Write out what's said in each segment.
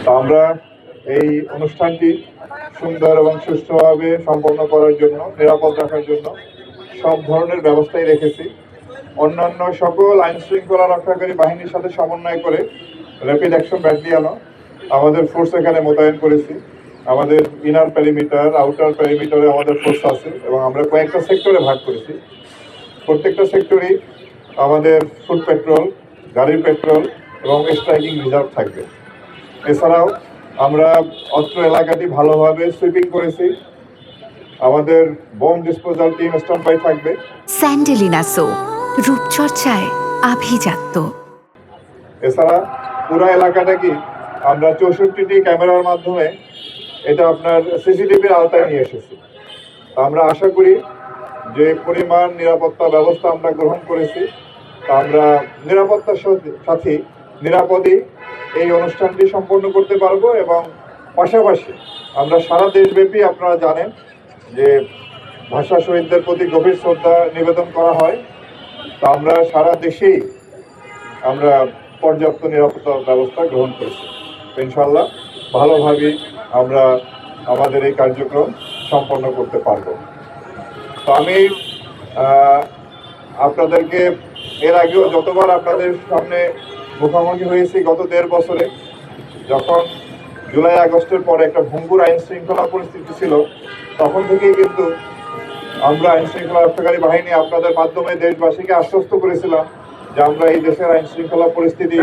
তো আমরা এই অনুষ্ঠানটি সুন্দর এবং সুষ্ঠুভাবে সম্পন্ন করার জন্য, নিরাপদ রাখার জন্য সব ধরনের ব্যবস্থাই রেখেছি। অন্যান্য সকল আইন শৃঙ্খলা রক্ষাকারী বাহিনীর সাথে সমন্বয় করে র্যাপিড অ্যাকশন ব্যাটালিয়নও আমাদের ফোর্স এখানে মোতায়েন করেছি। আমাদের ইনার প্যারিমিটার, আউটার প্যারিমিটারে আমাদের ফোর্স আছে এবং আমরা কয়েকটা সেক্টরে ভাগ করেছি। প্রত্যেকটা সেক্টরেই আমাদের ফুড পেট্রোল, গাড়ির পেট্রোল এবং স্ট্রাইকিং রিজার্ভ থাকবে। এছাড়াও আমরা অত্র এলাকাটি ভালোভাবে সুইপিং করেছি। আমাদের bomb disposal team stand by থাকবে। স্যান্ডেলিনা সো, রূপচর্চায় আভিজাত্য। এছাড়া পুরো এলাকাটা কি আমরা 64টি ক্যামেরার মাধ্যমে এটা আপনার সিসিটিভির আওতায় নিয়ে এসেছি। আমরা আশা করি যে পরিমাণ নিরাপত্তা ব্যবস্থা আমরা গ্রহণ করেছি, আমরা নিরাপত্তার সাথে নিরাপদে এই অনুষ্ঠানটি সম্পন্ন করতে পারবো। এবং পাশাপাশি আমরা সারা দেশব্যাপী, আপনারা জানেন যে ভাষা শহীদদের প্রতি গভীর শ্রদ্ধা নিবেদন করা হয়। তো আমরা সারা দেশেই আমরা পর্যাপ্ত নিরাপত্তা ব্যবস্থা গ্রহণ করেছি। ইনশাল্লাহ ভালোভাবে আমরা আমাদের এই কার্যক্রম সম্পন্ন করতে পারব। তো আমি আপনাদেরকে এর আগেও যতবার আপনাদের সামনে মুখোমুখি হয়েছি গত 1.5 বছরে, যখন জুলাই আগস্টের পরে একটা ভঙ্গুর আইন শৃঙ্খলা পরিস্থিতি ছিল, তখন থেকেই কিন্তু আমরা আইন শৃঙ্খলা রক্ষাকারী বাহিনী আপনাদের মাধ্যমে দেশবাসীকে আশ্বস্ত করেছিলাম যে আমরা এই দেশের আইন শৃঙ্খলা পরিস্থিতি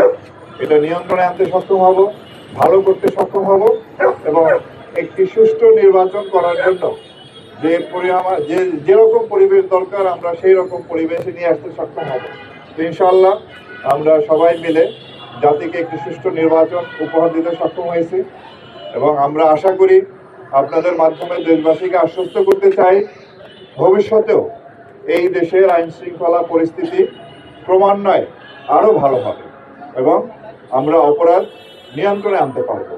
এটা নিয়ন্ত্রণে আনতে সক্ষম হব, ভালো করতে সক্ষম হব এবং একটি সুষ্ঠু নির্বাচন করার জন্য যেরকম পরিবেশ দরকার আমরা সেই রকম পরিবেশে নিয়ে আসতে সক্ষম হব। ইনশাআল্লাহ আমরা সবাই মিলে জাতিকে একটি সুষ্ঠু নির্বাচন উপহার দিতে সক্ষম হয়েছি এবং আমরা আশা করি আপনাদের মাধ্যমে দেশবাসীকে আশ্বস্ত করতে চাই ভবিষ্যতেও এই দেশের আইন শৃঙ্খলা পরিস্থিতি ক্রমান্বয়ে আরও ভালো হবে এবং আমরা অপরাধ নিয়ন্ত্রণে আনতে পারব।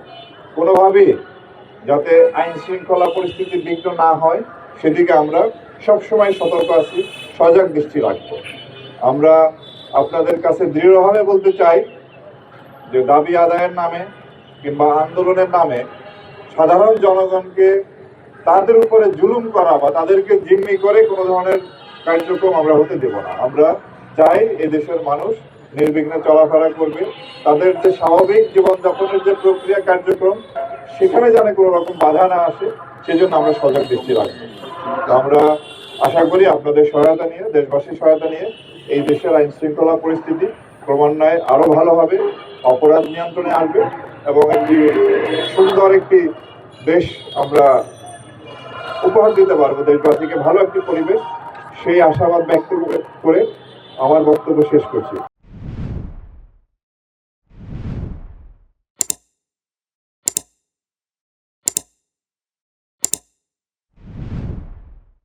কোনোভাবেই যাতে আইন শৃঙ্খলা পরিস্থিতি বিঘ্ন না হয় সেদিকে আমরা সবসময় সতর্ক আছি, সজাগ দৃষ্টি রাখব। আমরা আপনাদের কাছে দৃঢ়ভাবে বলতে চাই যে দাবি আদায়ের নামে কিংবা আন্দোলনের নামে সাধারণ জনগণকে তাদের উপরে জুলুম করা বা তাদেরকে জিম্মি করে কোনো ধরনের কার্যক্রম আমরা হতে দেব না। আমরা চাই এদেশের মানুষ নির্বিঘ্নে চলাফেরা করবে, তাদের যে স্বাভাবিক জীবনযাপনের যে প্রক্রিয়া কার্যক্রম সেখানে যেন কোনো রকম বাধা না আসে, সেজন্য আমরা সজাগ দৃষ্টি রাখবো। আমরা আশা করি আপনাদের সহায়তা নিয়ে, দেশবাসীর সহায়তা নিয়ে এই দেশের আইন শৃঙ্খলা পরিস্থিতি ক্রমান্বয়ে আরো ভালো হবে, অপরাধ নিয়ন্ত্রণে আসবে এবং একটি সুন্দর একটি দেশ আমরা উপহার দিতে পারবো দেশবাসীকে, ভালো একটি পরিবেশ। সেই আশাবাদ ব্যক্ত করে আমার বক্তব্য শেষ করছি।